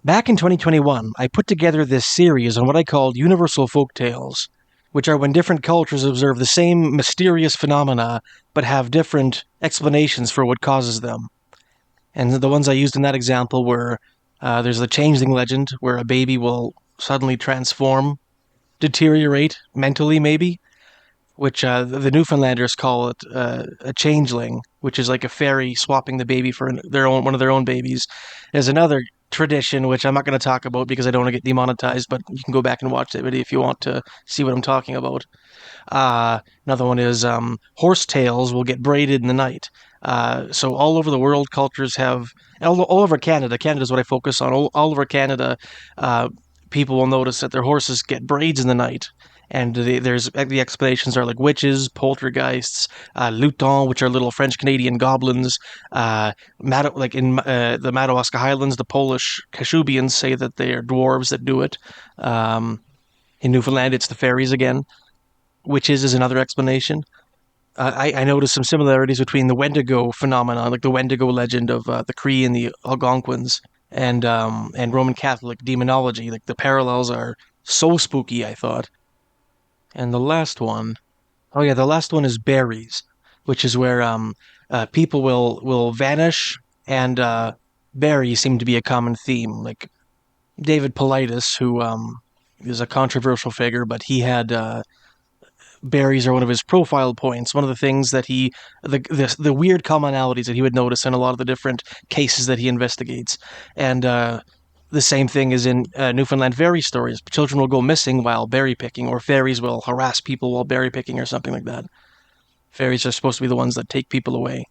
Back in 2021, I put together this series on what I called Universal Folktales, which are when different cultures observe the same mysterious phenomena but have different explanations for what causes them. And the ones I used in that example were there's the changeling legend, where a baby will suddenly transform, deteriorate mentally, maybe, which the Newfoundlanders call it a changeling, which is like a fairy swapping the baby for one of their own babies. There's another tradition, which I'm not going to talk about because I don't want to get demonetized, but you can go back and watch that video if you want to see what I'm talking about. Another one is horse tails will get braided in the night. So all over the world, cultures have, all over Canada, Canada is what I focus on, all over Canada, people will notice that their horses get braids in the night. And the explanations are like witches, poltergeists, lutins, which are little French-Canadian goblins. Like in the Madawaska Highlands, the Polish Kashubians say that they are dwarves that do it. In Newfoundland, it's the fairies again. Witches is another explanation. I noticed some similarities between the Wendigo phenomenon, like the Wendigo legend of the Cree and the Algonquins, and Roman Catholic demonology. Like the parallels are so spooky, I thought. And the last one is berries, which is where people will vanish, and berries seem to be a common theme. Like David Paulides, who is a controversial figure, but he had berries are one of his profile points. One of the things that the weird commonalities that he would notice in a lot of the different cases that he investigates. And the same thing is in Newfoundland fairy stories. Children will go missing while berry picking, or fairies will harass people while berry picking, or something like that. Fairies are supposed to be the ones that take people away.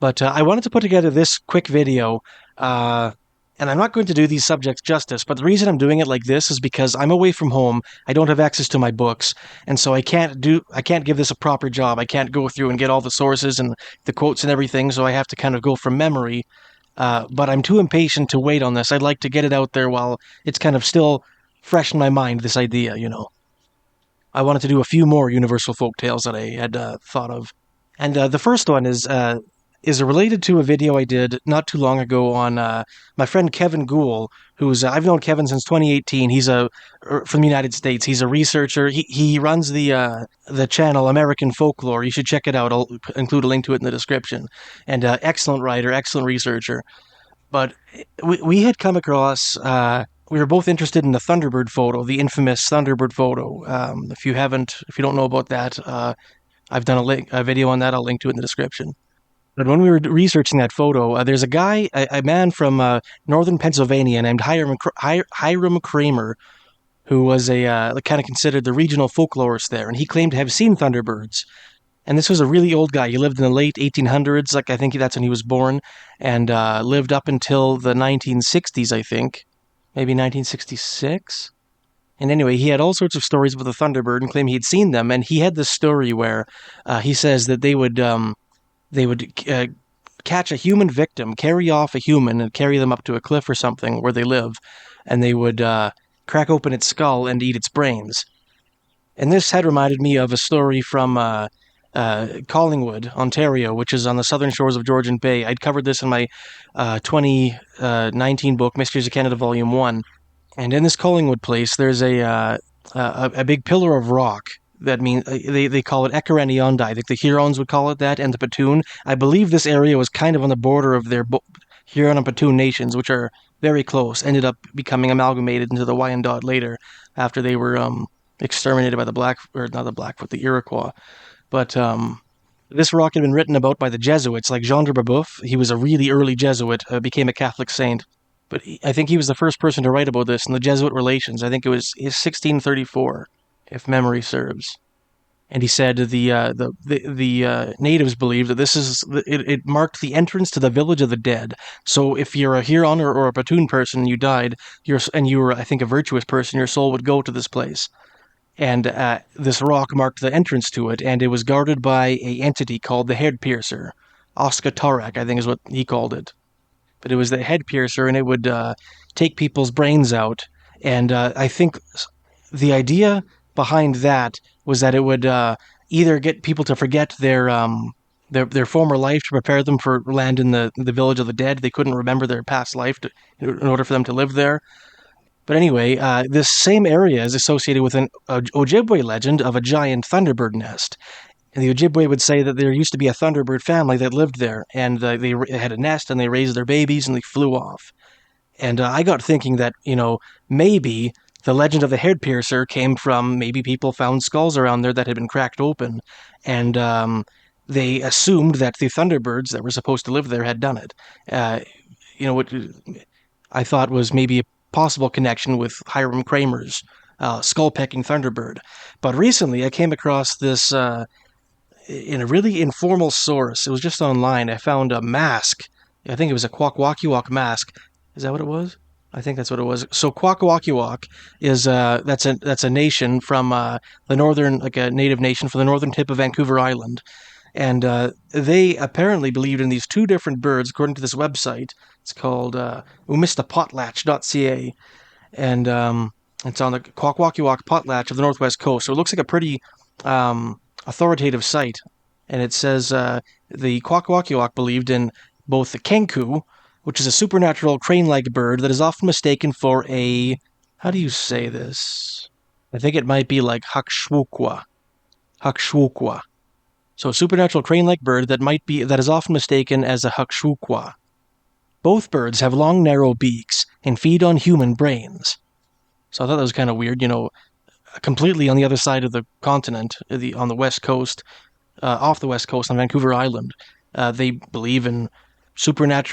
But I wanted to put together this quick video, and I'm not going to do these subjects justice, but the reason I'm doing it like this is because I'm away from home, I don't have access to my books, and so I can't give this a proper job. I can't go through and get all the sources and the quotes and everything, so I have to kind of go from memory. But I'm too impatient to wait on this. I'd like to get it out there while it's kind of still fresh in my mind, this idea, I wanted to do a few more universal folk tales that I had thought of. And the first one is related to a video I did not too long ago on my friend Kevin Guhl, who's I've known Kevin since 2018. He's from the United States. He's a researcher. He runs the channel American Folklore. You should check it out. I'll include a link to it in the description. And excellent writer, excellent researcher. But we had come across. We were both interested in the Thunderbird photo, the infamous Thunderbird photo. If you don't know about that, I've done a video on that. I'll link to it in the description. But when we were researching that photo, there's a man from northern Pennsylvania named Hiram Kramer, who was kind of considered the regional folklorist there, and he claimed to have seen Thunderbirds. And this was a really old guy. He lived in the late 1800s, like I think that's when he was born, and lived up until the 1960s, I think, maybe 1966. And anyway, he had all sorts of stories about the Thunderbird and claimed he had seen them. And he had this story where he says that they would catch a human victim, carry off a human, and carry them up to a cliff or something where they live, and they would crack open its skull and eat its brains. And this had reminded me of a story from Collingwood, Ontario, which is on the southern shores of Georgian Bay. I'd covered this in my 2019 book, Mysteries of Canada, Volume 1. And in this Collingwood place, there's a big pillar of rock. That means they call it Ekareniondai. I think the Hurons would call it that, and the Petun. I believe this area was kind of on the border of their Huron and Petun nations, which are very close. Ended up becoming amalgamated into the Wyandot later, after they were exterminated by the Iroquois. But this rock had been written about by the Jesuits, like Jean de Brebeuf. He was a really early Jesuit, became a Catholic saint. But I think he was the first person to write about this in the Jesuit Relations. I think it was 1634. If memory serves. And he said the natives believed that it marked the entrance to the village of the dead. So if you're a Huron or a Petun person and you died, you were, I think, a virtuous person, your soul would go to this place. And this rock marked the entrance to it, and it was guarded by an entity called the Head Piercer. Oskatorak, I think is what he called it. But it was the Head Piercer, and it would take people's brains out. And I think the idea behind that was that it would either get people to forget their their former life to prepare them for land in the village of the dead. They couldn't remember their past life in order for them to live there. But anyway, this same area is associated with an Ojibwe legend of a giant Thunderbird nest. And the Ojibwe would say that there used to be a Thunderbird family that lived there, and they had a nest, and they raised their babies, and they flew off. And I got thinking that, maybe the legend of the head piercer came from maybe people found skulls around there that had been cracked open, and they assumed that the Thunderbirds that were supposed to live there had done it. What I thought was maybe a possible connection with Hiram Kramer's skull-pecking Thunderbird. But recently I came across this in a really informal source. It was just online. I found a mask. I think it was a Kwakwaka'wakw mask. Is that what it was? I think that's what it was. So Kwakwaka'wakw is that's a nation from the northern, like a native nation from the northern tip of Vancouver Island, and they apparently believed in these two different birds, according to this website. It's called umistapotlatch.ca, and it's on the Kwakwaka'wakw potlatch of the northwest coast. So it looks like a pretty authoritative site, and it says the Kwakwaka'wakw believed in both the Kenku, which is a supernatural crane-like bird that is often mistaken for a... How do you say this? I think it might be like Huxwhukw. Huxwhukw. So a supernatural crane-like bird that is often mistaken as a Huxwhukw. Both birds have long, narrow beaks and feed on human brains. So I thought that was kind of weird, completely on the other side of the continent, on the west coast, off the west coast on Vancouver Island. They believe in giant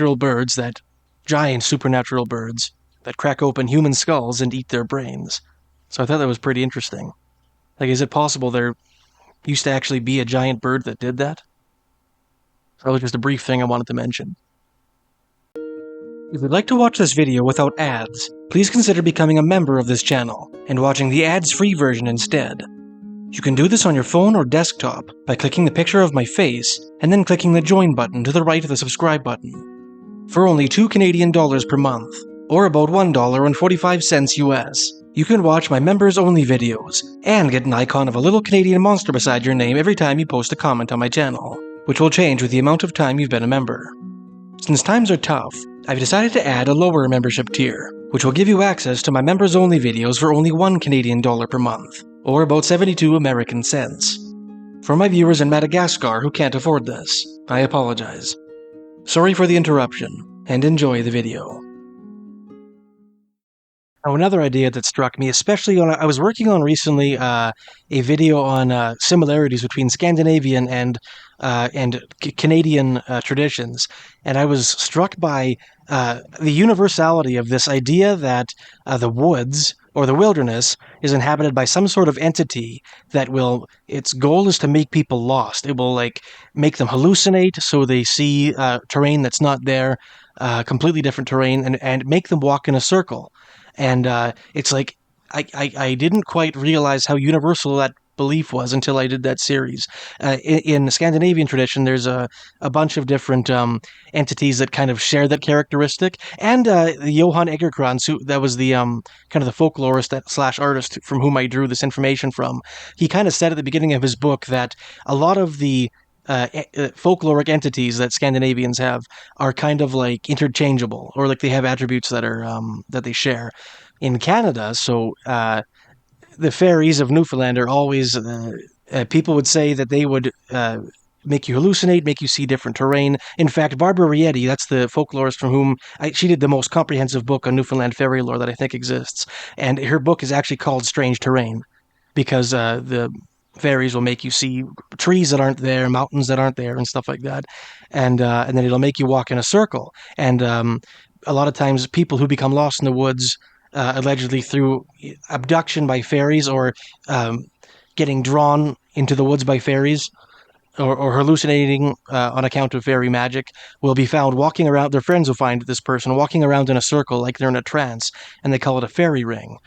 supernatural birds that crack open human skulls and eat their brains. So I thought that was pretty interesting. Like, is it possible there used to actually be a giant bird that did that? So that was just a brief thing I wanted to mention. If you'd like to watch this video without ads, please consider becoming a member of this channel and watching the ads-free version instead. You can do this on your phone or desktop by clicking the picture of my face and then clicking the join button to the right of the subscribe button. For only $2 Canadian per month, or about $1.45 US, you can watch my members-only videos and get an icon of a little Canadian monster beside your name every time you post a comment on my channel, which will change with the amount of time you've been a member. Since times are tough, I've decided to add a lower membership tier, which will give you access to my members-only videos for only $1 Canadian per month, or about 72 American cents. For my viewers in Madagascar who can't afford this, I apologize. Sorry for the interruption, and enjoy the video. Now, another idea that struck me, especially I was working on recently a video on similarities between Scandinavian and Canadian traditions, and I was struck by the universality of this idea that the woods or the wilderness is inhabited by some sort of entity that its goal is to make people lost. It will make them hallucinate so they see terrain that's not there, completely different terrain, and make them walk in a circle. And it's like, I didn't quite realize how universal that belief was until I did that series. In the Scandinavian tradition, there's a bunch of different entities that kind of share that characteristic. And Johan Egerkrans, that was the kind of the folklorist / artist from whom I drew this information from, he kind of said at the beginning of his book that a lot of the folkloric entities that Scandinavians have are kind of like interchangeable, or like they have attributes that are that they share. In Canada, so the fairies of Newfoundland are always people would say that they would make you hallucinate, make you see different terrain. In fact, Barbara Rietti, that's the folklorist from whom she did the most comprehensive book on Newfoundland fairy lore that I think exists, and her book is actually called Strange Terrain, because the fairies will make you see trees that aren't there, mountains that aren't there, and stuff like that. And then it'll make you walk in a circle. And a lot of times people who become lost in the woods, allegedly through abduction by fairies or getting drawn into the woods by fairies, or hallucinating on account of fairy magic, will be found walking around. Their friends will find this person walking around in a circle like they're in a trance, and they call it a fairy ring.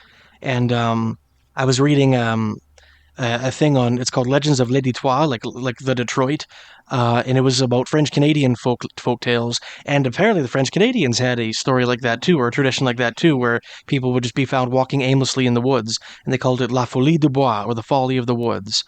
And I was reading a thing on, it's called Legends of Le Detroit, like the Detroit, and it was about French-Canadian folk tales, and apparently the French-Canadians had a story like that too, or a tradition like that too, where people would just be found walking aimlessly in the woods, and they called it La Folie du Bois, or the Folly of the Woods.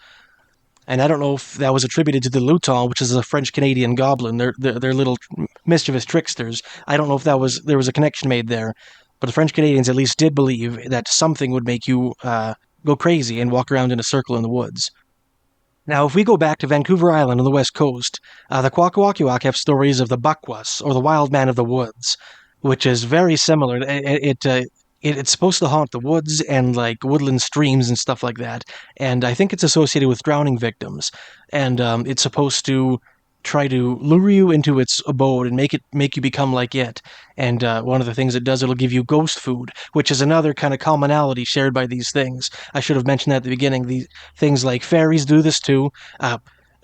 And I don't know if that was attributed to the Luton, which is a French-Canadian goblin. They're little mischievous tricksters. I don't know if there was a connection made there, but the French Canadians at least did believe that something would make you go crazy and walk around in a circle in the woods. Now, if we go back to Vancouver Island on the west coast, the Kwakwaka'wakw have stories of the Bakwas, or the wild man of the woods, which is very similar. It's supposed to haunt the woods and like woodland streams and stuff like that. And I think it's associated with drowning victims. And it's supposed to try to lure you into its abode and make you become like it. And one of the things it does, it'll give you ghost food, which is another kind of commonality shared by these things. I should have mentioned that at the beginning. These things like fairies do this too.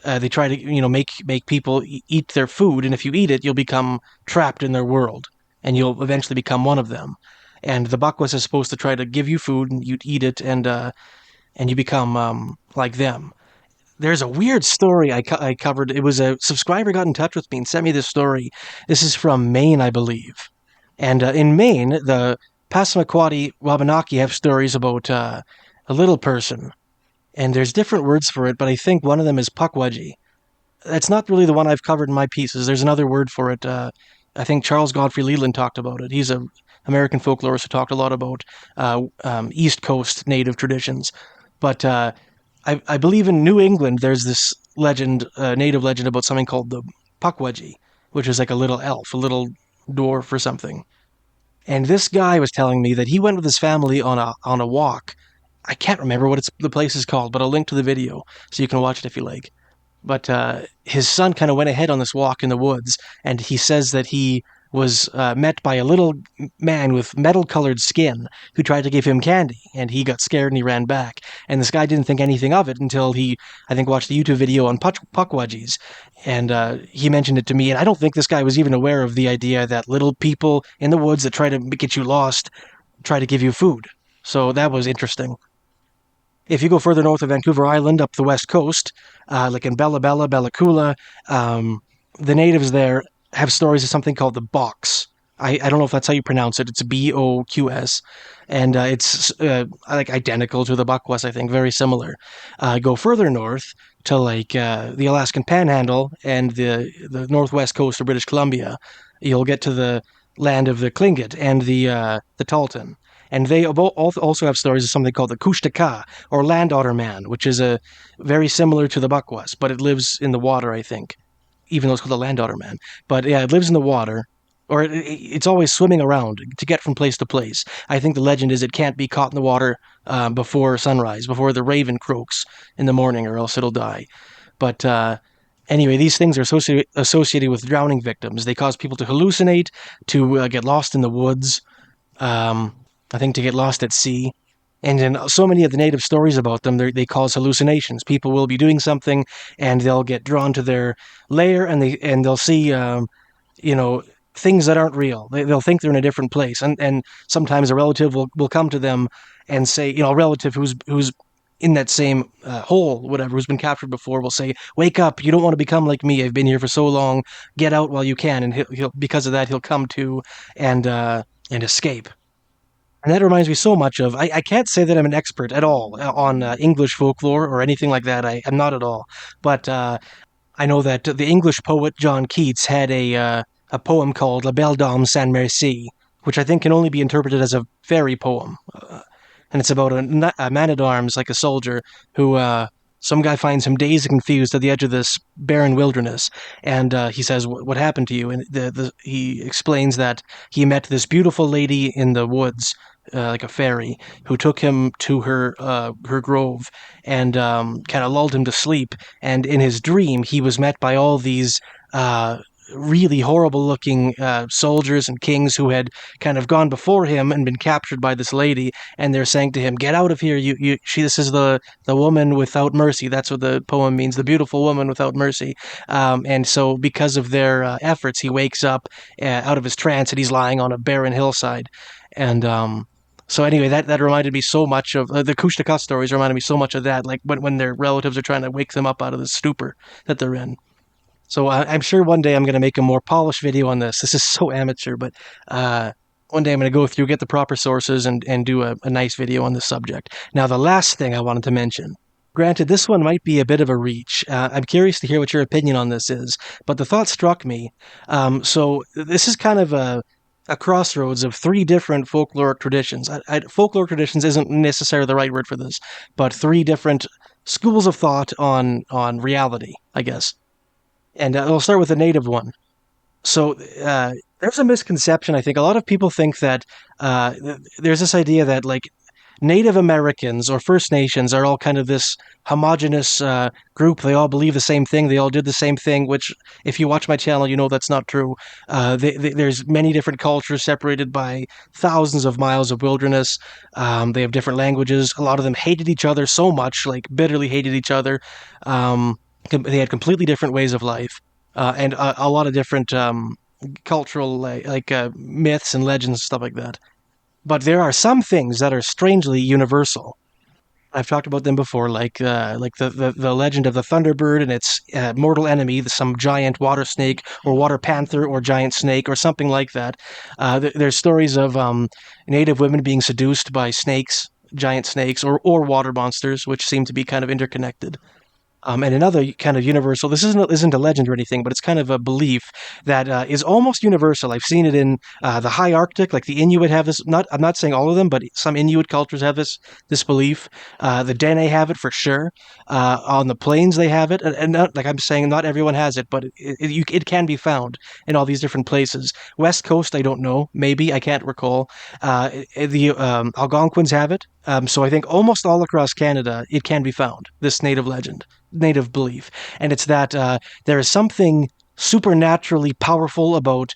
They try to make people eat their food, and if you eat it, you'll become trapped in their world, and you'll eventually become one of them. And the Bakwas is supposed to try to give you food, and you eat it, and you become like them. There's a weird story I covered. It was a subscriber got in touch with me and sent me this story. This is from Maine, I believe. And in Maine, the Passamaquoddy Wabanaki have stories about a little person. And there's different words for it, but I think one of them is Pukwudgie. That's not really the one I've covered in my pieces. There's another word for it. I think Charles Godfrey Leland talked about it. He's an American folklorist who talked a lot about East Coast native traditions. But I believe in New England, there's this legend, native legend about something called the Pukwudgie, which is like a little elf, a little dwarf or something. And this guy was telling me that he went with his family on a walk. I can't remember what the place is called, but I'll link to the video so you can watch it if you like. But his son kind of went ahead on this walk in the woods, and he says that he was met by a little man with metal-colored skin who tried to give him candy, and he got scared and he ran back. And this guy didn't think anything of it until he, I think, watched a YouTube video on Pukwudgies, and he mentioned it to me, and I don't think this guy was even aware of the idea that little people in the woods that try to get you lost try to give you food. So that was interesting. If you go further north of Vancouver Island, up the west coast, like in Bella Bella, Bella Coola, the natives there have stories of something called the box. I don't know if that's how you pronounce it. It's Boqs, and it's like identical to the Bakwas, I think, very similar. Go further north to like the Alaskan Panhandle and the northwest coast of British Columbia, you'll get to the land of the Tlingit and the Tahltan. And they also have stories of something called the Kushtaka, or land otter man, which is very similar to the Bakwas, but it lives in the water, I think, even though it's called the land otter man. But yeah, it lives in the water, or it's always swimming around to get from place to place. I think the legend is it can't be caught in the water before sunrise, before the raven croaks in the morning, or else it'll die. But anyway, these things are associated with drowning victims. They cause people to hallucinate, to get lost in the woods, I think to get lost at sea. And in so many of the native stories about them, they cause hallucinations. People will be doing something, and they'll get drawn to their lair, and they'll see, things that aren't real. They'll think they're in a different place, and sometimes a relative will come to them and say, a relative who's in that same hole, whatever, who's been captured before, will say, "Wake up! You don't want to become like me. I've been here for so long. Get out while you can." And he'll because of that, he'll come to and escape. And that reminds me so much of, I can't say that I'm an expert at all on English folklore or anything like that. I'm not at all. But I know that the English poet John Keats had a poem called La Belle Dame Sans Merci, which I think can only be interpreted as a fairy poem. And it's about a man-at-arms, like a soldier, who some guy finds him dazed and confused at the edge of this barren wilderness, and he says, "What happened to you?" And he explains that he met this beautiful lady in the woods, like a fairy, who took him to her grove and kind of lulled him to sleep. And in his dream, he was met by all these really horrible-looking soldiers and kings who had kind of gone before him and been captured by this lady, and they're saying to him, "Get out of here! This is the woman without mercy." That's what the poem means, the beautiful woman without mercy. And so, because of their efforts, he wakes up out of his trance, and he's lying on a barren hillside. And so anyway, that reminded me so much of the Kushtaka stories. Reminded me so much of that, like when their relatives are trying to wake them up out of the stupor that they're in. So I'm sure one day I'm going to make a more polished video on this. This is so amateur, but one day I'm going to go through, get the proper sources, and do a nice video on this subject. Now, the last thing I wanted to mention Granted, this one might be a bit of a reach. I'm curious to hear what your opinion on this is, but the thought struck me. So this is kind of a crossroads of three different folkloric traditions. Folkloric traditions isn't necessarily the right word for this, but three different schools of thought on reality, I guess. And we'll start with the native one. So there's a misconception. I think a lot of people think that there's this idea that like Native Americans or First Nations are all kind of this homogenous group. They all believe the same thing. They all did the same thing. Which, if you watch my channel, you know that's not true. There's many different cultures separated by thousands of miles of wilderness. They have different languages. A lot of them hated each other so much, like bitterly hated each other. They had completely different ways of life, and a lot of different cultural myths and legends and stuff like that. But there are some things that are strangely universal. I've talked about them before, like the legend of the Thunderbird and its mortal enemy, some giant water snake or water panther or giant snake or something like that. There's stories of native women being seduced by snakes, giant snakes, or water monsters, which seem to be kind of interconnected. And another kind of universal, this isn't a legend or anything, but it's kind of a belief that is almost universal. I've seen it in the high Arctic, like the Inuit have this. I'm not saying all of them, but some Inuit cultures have this belief. The Dene have it for sure. On the plains, they have it, and not, like I'm saying, not everyone has it, but it can be found in all these different places. West Coast, I don't know, maybe I can't recall. The Algonquins have it. So I think almost all across Canada, it can be found. This native belief, and it's that there is something supernaturally powerful about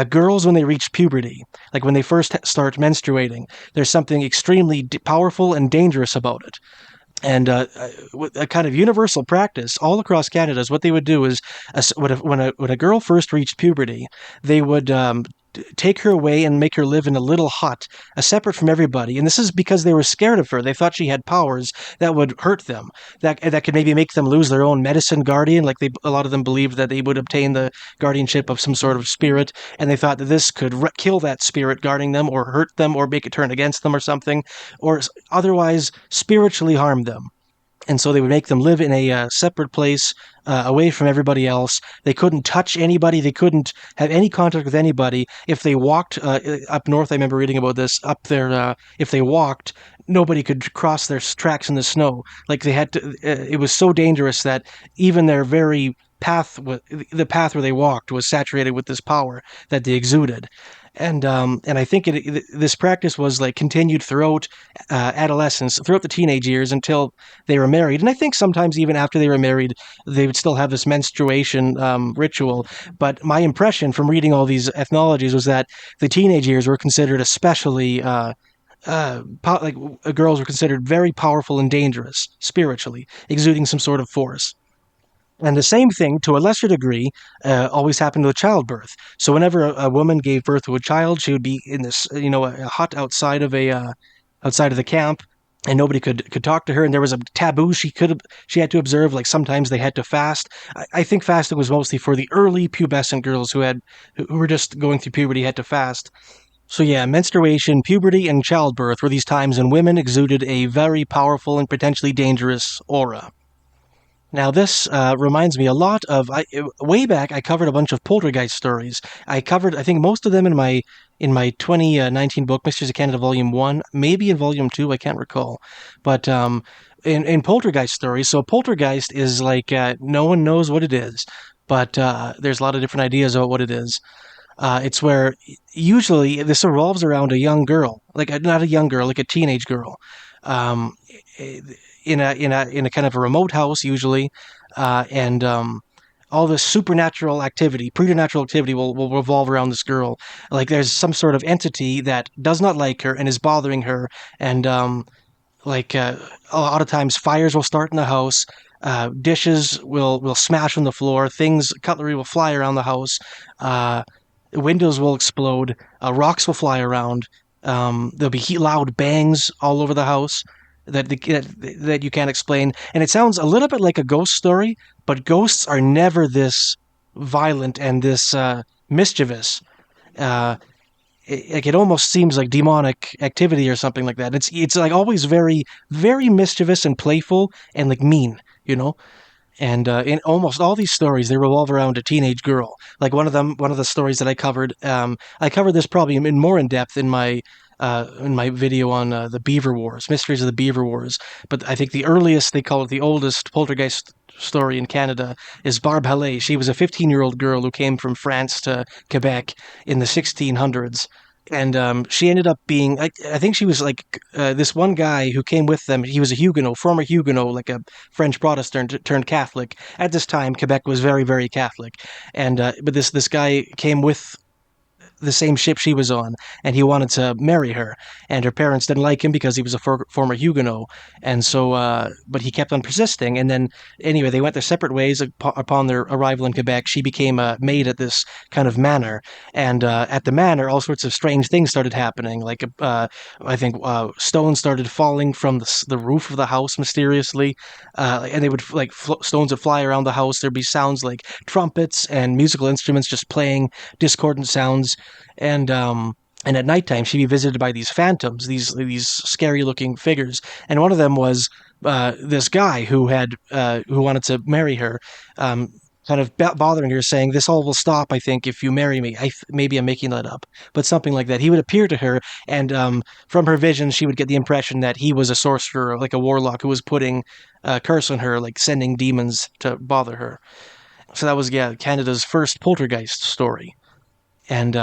girls when they reach puberty, like when they first start menstruating. There's something extremely powerful and dangerous about it. And a kind of universal practice all across Canada is what they would do is when a girl first reached puberty, they would take her away and make her live in a little hut, separate from everybody. And this is because they were scared of her. They thought she had powers that would hurt them, that could maybe make them lose their own medicine guardian. Like a lot of them believed that they would obtain the guardianship of some sort of spirit, and they thought that this could kill that spirit guarding them, or hurt them, or make it turn against them, or something, or otherwise spiritually harm them. And so they would make them live in a separate place, away from everybody else. They couldn't touch anybody. They couldn't have any contact with anybody. If they walked up north, I remember reading about this, up there, if they walked, nobody could cross their tracks in the snow. Like they had to, it was so dangerous that even their very the path where they walked was saturated with this power that they exuded. And I think this practice was like continued throughout adolescence, throughout the teenage years until they were married. And I think sometimes even after they were married, they would still have this menstruation ritual. But my impression from reading all these ethnologies was that the teenage years were considered especially girls were considered very powerful and dangerous spiritually, exuding some sort of force. And the same thing, to a lesser degree, always happened with childbirth. So whenever a woman gave birth to a child, she would be in this, a hut outside of outside of the camp, and nobody could talk to her. And there was a taboo she had to observe. Like sometimes they had to fast. I think fasting was mostly for the early pubescent girls who were just going through puberty, had to fast. So yeah, menstruation, puberty, and childbirth were these times when women exuded a very powerful and potentially dangerous aura. Now, this reminds me a lot of way back. I covered a bunch of poltergeist stories. I think, most of them in my 2019 book, Mysteries of Canada, Volume 1, maybe in Volume 2, I can't recall. But in poltergeist stories, so poltergeist is like no one knows what it is, but there's a lot of different ideas about what it is. It's where usually this revolves around a young girl, not a young girl, like a teenage girl. Um, in a kind of a remote house usually, and all this supernatural activity, preternatural activity will revolve around this girl. Like there's some sort of entity that does not like her and is bothering her, and a lot of times fires will start in the house. Dishes will smash on the floor. Cutlery will fly around the house. Windows will explode. Rocks will fly around. There'll be loud bangs all over the house that you can't explain. And it sounds a little bit like a ghost story, but ghosts are never this violent and this mischievous. it almost seems like demonic activity or something like that. It's like always very, very mischievous and playful and like mean, you know. And in almost all these stories, they revolve around a teenage girl. Like one of the stories that I covered this probably more in depth in my video on the Beaver Wars, mysteries of the Beaver Wars. But I think the earliest, they call it the oldest poltergeist story in Canada, is Barbe Hallay. She was a 15-year-old girl who came from France to Quebec in the 1600s. And she ended up being, I think she was like this one guy who came with them. He was a Huguenot, former Huguenot, like a French Protestant turned Catholic. At this time, Quebec was very, very Catholic. And but this guy came with the same ship she was on, and he wanted to marry her. And her parents didn't like him because he was a former Huguenot, and so, but he kept on persisting. And then, anyway, they went their separate ways. Upon their arrival in Quebec, she became a maid at this kind of manor, and at the manor, all sorts of strange things started happening. Like, I think stones started falling from the roof of the house mysteriously, and they would like stones would fly around the house. There'd be sounds like trumpets and musical instruments just playing discordant sounds, and at nighttime she'd be visited by these phantoms, these scary looking figures, and one of them was this guy who wanted to marry her. Kind of bothering her, saying, "This all will stop, I think, if you marry me." Maybe I'm making that up, but something like that. He would appear to her, and from her vision, she would get the impression that he was a sorcerer, like a warlock, who was putting a curse on her, like sending demons to bother her. So that was, yeah, Canada's first poltergeist story. And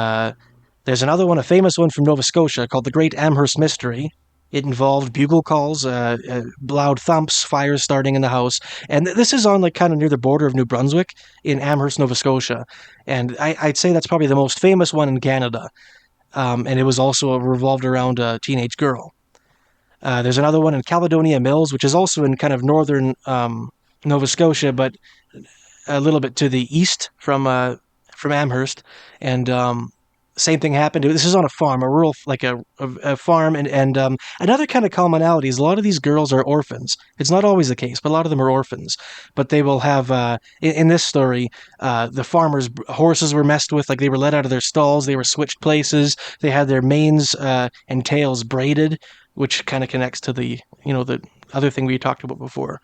there's another one, a famous one from Nova Scotia called the Great Amherst Mystery. It involved bugle calls, loud thumps, fires starting in the house. And this is on like kind of near the border of New Brunswick in Amherst, Nova Scotia. And I'd say that's probably the most famous one in Canada. And it was also revolved around a teenage girl. There's another one in Caledonia Mills, which is also in kind of northern Nova Scotia, but a little bit to the east from Amherst, and same thing happened. This is on a farm, a rural, like a farm, and another kind of commonality is a lot of these girls are orphans. It's not always the case, but a lot of them are orphans. But they will have in this story, the farmers' horses were messed with, like they were let out of their stalls, they were switched places, they had their manes and tails braided, which kind of connects to the the other thing we talked about before,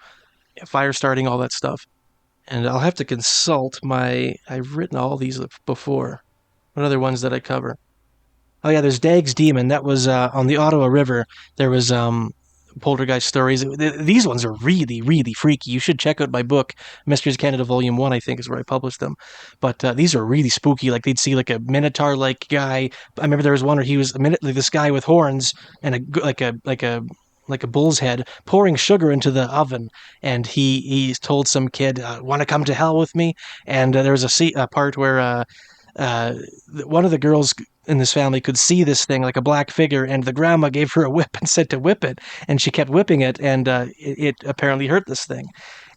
fire starting, all that stuff. And I'll have to consult I've written all these before. What other ones did I cover? Oh yeah, there's Dag's Demon. That was on the Ottawa River. There was poltergeist stories. These ones are really, really freaky. You should check out my book, Mysteries of Canada Volume 1, I think is where I published them. But these are really spooky. Like they'd see like a minotaur-like guy. I remember there was one where he was like this guy with horns and like a bull's head pouring sugar into the oven, and he told some kid, "Want to come to hell with me?" And there was a part where one of the girls in this family could see this thing like a black figure, and the grandma gave her a whip and said to whip it, and she kept whipping it, and it apparently hurt this thing.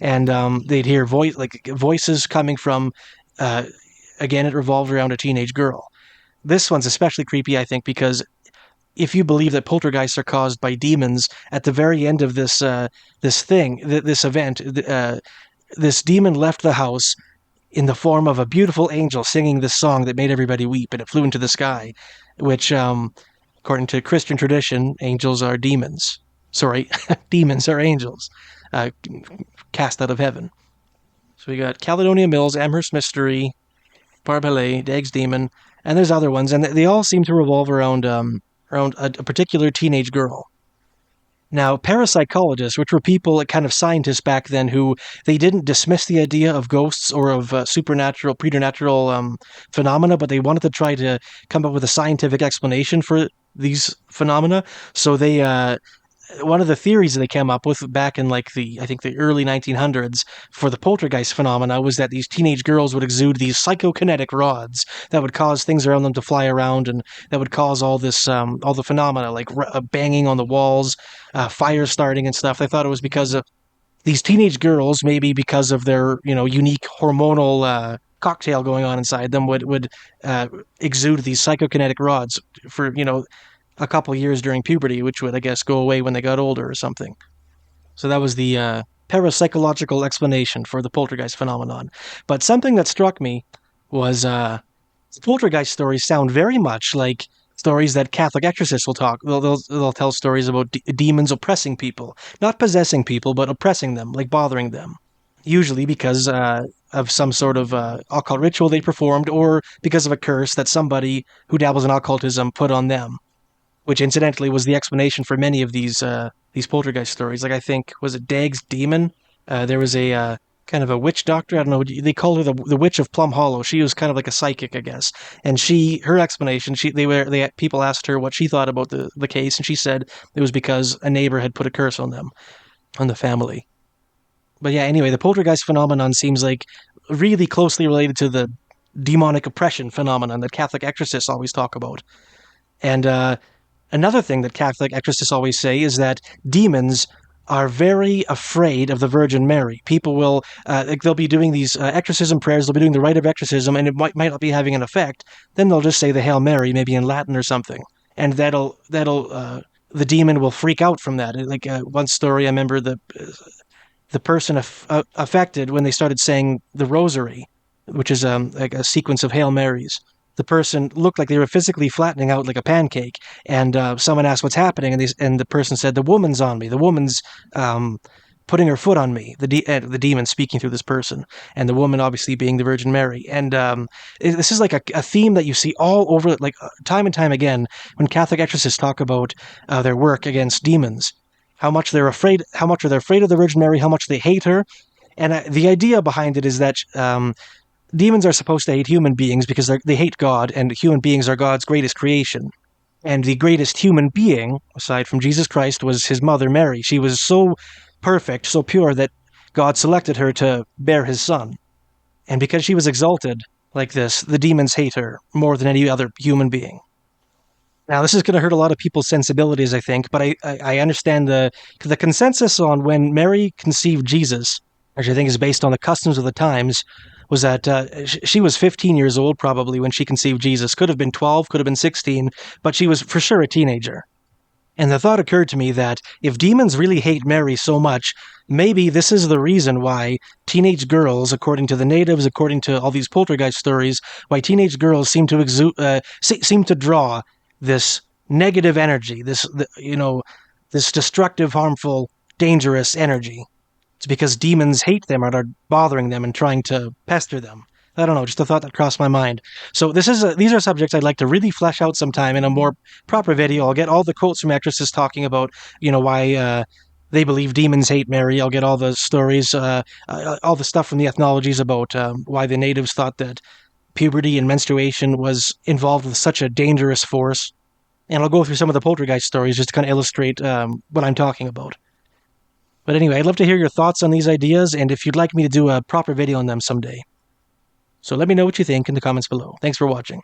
And they'd hear voices coming from. Again, it revolved around a teenage girl. This one's especially creepy, I think, because if you believe that poltergeists are caused by demons, at the very end of this this event, this demon left the house in the form of a beautiful angel singing this song that made everybody weep, and it flew into the sky, which, according to Christian tradition, angels are demons. Sorry, demons are angels, cast out of heaven. So we got Caledonia Mills, Amherst Mystery, Barbe Hallay, Dag's Demon, and there's other ones, and they all seem to revolve around a particular teenage girl. Now, parapsychologists, which were people, kind of scientists back then, who they didn't dismiss the idea of ghosts or of supernatural, preternatural phenomena, but they wanted to try to come up with a scientific explanation for these phenomena. So they one of the theories that they came up with back in like I think the early 1900s for the poltergeist phenomena was that these teenage girls would exude these psychokinetic rods that would cause things around them to fly around, and that would cause all the phenomena like banging on the walls, fire starting and stuff. They thought it was because of these teenage girls, maybe because of their unique hormonal cocktail going on inside them, would exude these psychokinetic rods for a couple years during puberty, which would, I guess, go away when they got older or something. So that was the parapsychological explanation for the poltergeist phenomenon. But something that struck me was poltergeist stories sound very much like stories that Catholic exorcists will talk. They'll tell stories about demons oppressing people, not possessing people, but oppressing them, like bothering them. Usually because of some sort of occult ritual they performed, or because of a curse that somebody who dabbles in occultism put on them. Which, incidentally, was the explanation for many of these poltergeist stories. Like, I think, was it Dag's demon? There was a kind of a witch doctor. I don't know. They called her the Witch of Plum Hollow. She was kind of like a psychic, I guess. And her explanation. People asked her what she thought about the case, and she said it was because a neighbor had put a curse on them, on the family. But yeah, anyway, the poltergeist phenomenon seems like really closely related to the demonic oppression phenomenon that Catholic exorcists always talk about. And another thing that Catholic exorcists always say is that demons are very afraid of the Virgin Mary. People will, they'll be doing these exorcism prayers, they'll be doing the rite of exorcism, and it might not be having an effect. Then they'll just say the Hail Mary, maybe in Latin or something. And the demon will freak out from that. Like one story, I remember the person affected when they started saying the Rosary, which is like a sequence of Hail Marys. The person looked like they were physically flattening out like a pancake, and someone asked what's happening, and the person said, "The woman's on me. The woman's putting her foot on me." The demon speaking through this person, and the woman obviously being the Virgin Mary. And this is like a theme that you see all over, like time and time again, when Catholic exorcists talk about their work against demons. How much they're afraid of the Virgin Mary, how much they hate her. And the idea behind it is that demons are supposed to hate human beings because they hate God, and human beings are God's greatest creation. And the greatest human being, aside from Jesus Christ, was his mother, Mary. She was so perfect, so pure, that God selected her to bear his son. And because she was exalted like this, the demons hate her more than any other human being. Now, this is going to hurt a lot of people's sensibilities, I think, but I understand the consensus on when Mary conceived Jesus, which I think is based on the customs of the times, was that she was 15 years old probably when she conceived Jesus. Could have been 12, could have been 16, but she was for sure a teenager. And the thought occurred to me that if demons really hate Mary so much, maybe this is the reason why teenage girls, according to the natives, according to all these poltergeist stories, why teenage girls seem to draw this negative energy, this destructive, harmful, dangerous energy. It's because demons hate them and are bothering them and trying to pester them. I don't know, just a thought that crossed my mind. So these are subjects I'd like to really flesh out sometime in a more proper video. I'll get all the quotes from exorcists talking about, why they believe demons hate Mary. I'll get all the stories, all the stuff from the ethnologies about why the natives thought that puberty and menstruation was involved with such a dangerous force. And I'll go through some of the poltergeist stories just to kind of illustrate what I'm talking about. But anyway, I'd love to hear your thoughts on these ideas, and if you'd like me to do a proper video on them someday. So let me know what you think in the comments below. Thanks for watching.